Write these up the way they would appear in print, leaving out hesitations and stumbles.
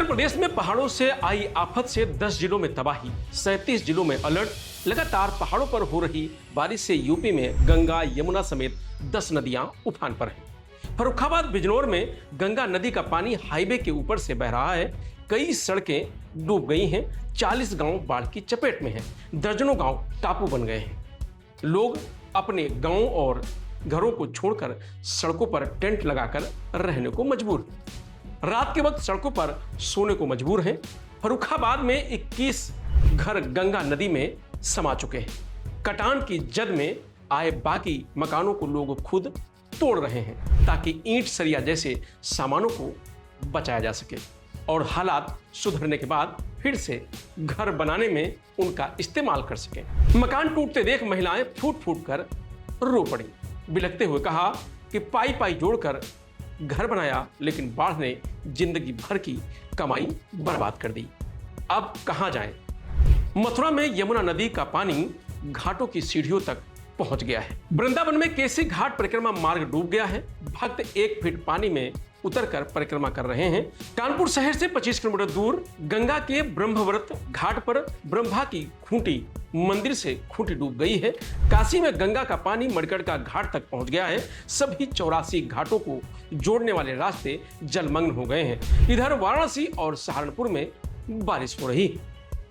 उत्तर प्रदेश में पहाड़ों से आई आफत से 10 जिलों में तबाही, 37 जिलों में अलर्ट। लगातार पहाड़ों पर हो रही बारिश से यूपी में गंगा यमुना समेत 10 नदियां उफान पर हैं। फर्रुखाबाद बिजनौर में गंगा नदी का पानी हाईवे के ऊपर से बह रहा है। कई सड़कें डूब गई हैं, 40 गांव बाढ़ की चपेट में हैं, दर्जनों गांव टापू बन गए हैं। लोग अपने गांवों और घरों को छोड़कर सड़कों पर टेंट लगाकर रहने को मजबूर, रात के वक्त सड़कों पर सोने को मजबूर हैं। फर्रुखाबाद में 21 घर गंगा नदी में समा चुके हैं। कटान की जद में आए बाकी मकानों को लोग खुद तोड़ रहे हैं ताकि ईंट सरिया जैसे सामानों को बचाया जा सके और हालात सुधरने के बाद फिर से घर बनाने में उनका इस्तेमाल कर सके। मकान टूटते देख महिलाएं फूट फूट कर रो पड़ी, बिलखते हुए कहा कि पाई पाई जोड़कर घर बनाया लेकिन बाढ़ ने जिंदगी भर की कमाई बर्बाद कर दी। अब कहां जाएं? मथुरा में यमुना नदी का पानी घाटों की सीढ़ियों तक पहुंच गया है। वृंदावन में केसी घाट परिक्रमा मार्ग डूब गया है। भक्त 1 फीट पानी में उतरकर परिक्रमा कर रहे हैं। कानपुर शहर से 25 किलोमीटर दूर गंगा के ब्रह्मव्रत घाट पर ब्रह्मा की खूंटी मंदिर से खूंटी डूब गई है। काशी में गंगा का पानी मणिकर्णिका घाट तक पहुंच गया है। सभी 84 घाटों को जोड़ने वाले रास्ते जलमग्न हो गए हैं। इधर वाराणसी और सहारनपुर में बारिश हो रही।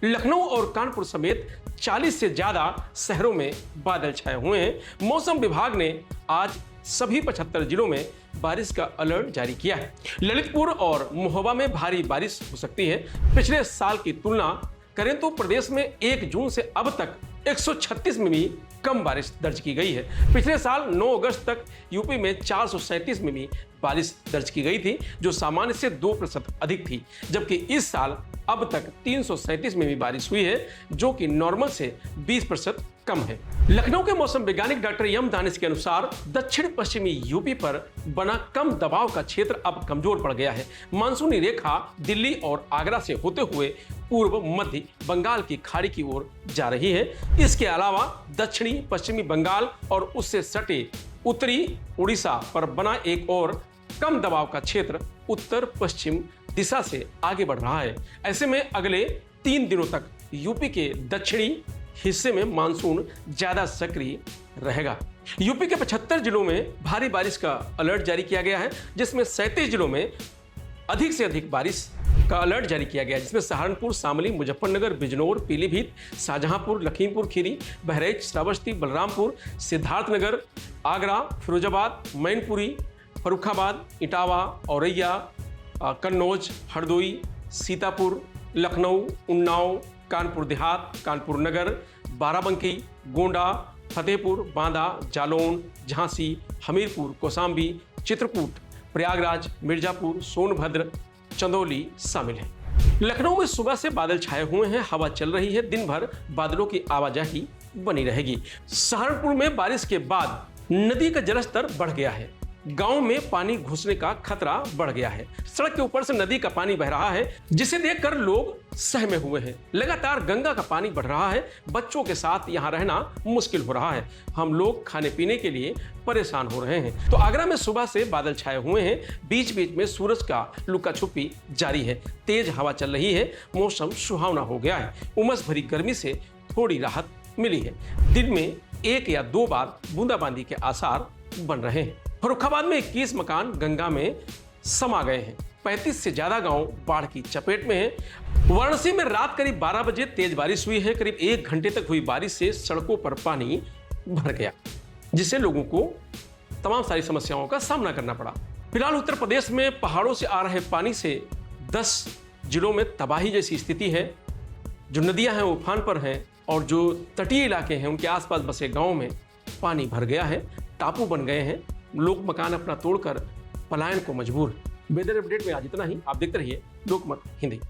लखनऊ और कानपुर समेत 40 से ज्यादा शहरों में बादल छाए हुए हैं। मौसम विभाग ने आज सभी 75 जिलों में बारिश का अलर्ट जारी किया है। ललितपुर और महोबा में भारी बारिश हो सकती है। पिछले साल की तुलना करें तो प्रदेश में 1 जून से अब तक 136 में भी कम बारिश दर्ज की गई है। पिछले साल 9 अगस्त तक यूपी में 437 में भी बारिश दर्ज की गई थी, जो सामान्य से 2% अधिक थी, जबकि इस साल अब तक 337 में भी बारिश हुई है, जो कि नॉर्मल से 20% कम है। लखनऊ के मौसम वैज्ञानिक डॉक्टर यम दानिश के अनुसार दक्षिण पश्चिमी यूपी पर बना कम दबाव का क्षेत्र अब कमजोर पड़ गया है। मानसूनी रेखा दिल्ली और आगरा से होते हुए पूर्व मध्य बंगाल की खाड़ी की ओर जा रही है। इसके अलावा दक्षिणी पश्चिमी बंगाल और उससे सटे उत्तरी उड़ीसा पर बना एक और कम दबाव का क्षेत्र उत्तर पश्चिम दिशा से आगे बढ़ रहा है। ऐसे में अगले 3 दिनों तक यूपी के दक्षिणी हिस्से में मानसून ज्यादा सक्रिय रहेगा। यूपी के 75 जिलों में भारी बारिश का अलर्ट जारी किया गया है, जिसमें 37 जिलों में अधिक से अधिक बारिश का अलर्ट जारी किया गया है, जिसमें सहारनपुर, शामली, मुजफ्फरनगर, बिजनौर, पीलीभीत, शाहजहांपुर, लखीमपुर खीरी, बहराइच, श्रावस्ती, बलरामपुर, सिद्धार्थनगर, आगरा, फिरोजाबाद, मैनपुरी, फर्रुखाबाद, इटावा, औरैया, कन्नौज, हरदोई, सीतापुर, लखनऊ, उन्नाव, कानपुर देहात, कानपुर नगर, बाराबंकी, गोंडा, फतेहपुर, बांदा, जालौन, झांसी, हमीरपुर, कौशाम्बी, चित्रकूट, प्रयागराज, मिर्जापुर, सोनभद्र, चंदौली शामिल हैं। लखनऊ में सुबह से बादल छाए हुए हैं, हवा चल रही है, दिन भर बादलों की आवाजाही बनी रहेगी। सहारनपुर में बारिश के बाद नदी का जलस्तर बढ़ गया है। गांव में पानी घुसने का खतरा बढ़ गया है। सड़क के ऊपर से नदी का पानी बह रहा है, जिसे देखकर लोग सहमे हुए हैं। लगातार गंगा का पानी बढ़ रहा है। बच्चों के साथ यहां रहना मुश्किल हो रहा है। हम लोग खाने पीने के लिए परेशान हो रहे हैं। तो आगरा में सुबह से बादल छाए हुए हैं, बीच बीच में सूरज का लुका छुपी जारी है। तेज हवा चल रही है, मौसम सुहावना हो गया है। उमस भरी गर्मी से थोड़ी राहत मिली है। दिन में 1 या 2 बार बूंदाबांदी के आसार बन रहे हैं। फर्रुखाबाद में 21 मकान गंगा में समा गए हैं। 35 से ज्यादा गांव बाढ़ की चपेट में हैं। वाराणसी में रात करीब 12 बजे तेज बारिश हुई है। करीब 1 घंटे तक हुई बारिश से सड़कों पर पानी भर गया, जिससे लोगों को तमाम सारी समस्याओं का सामना करना पड़ा। फिलहाल उत्तर प्रदेश में पहाड़ों से आ रहे पानी से 10 जिलों में तबाही जैसी स्थिति है। जो नदियां हैं वो उफान पर हैं और जो तटीय इलाके हैं उनके आसपास बसे गाँव में पानी भर गया है, टापू बन गए हैं। लोग मकान अपना तोड़कर पलायन को मजबूर। वेदर अपडेट में आज इतना ही। आप देखते रहिए लोकमत हिंदी।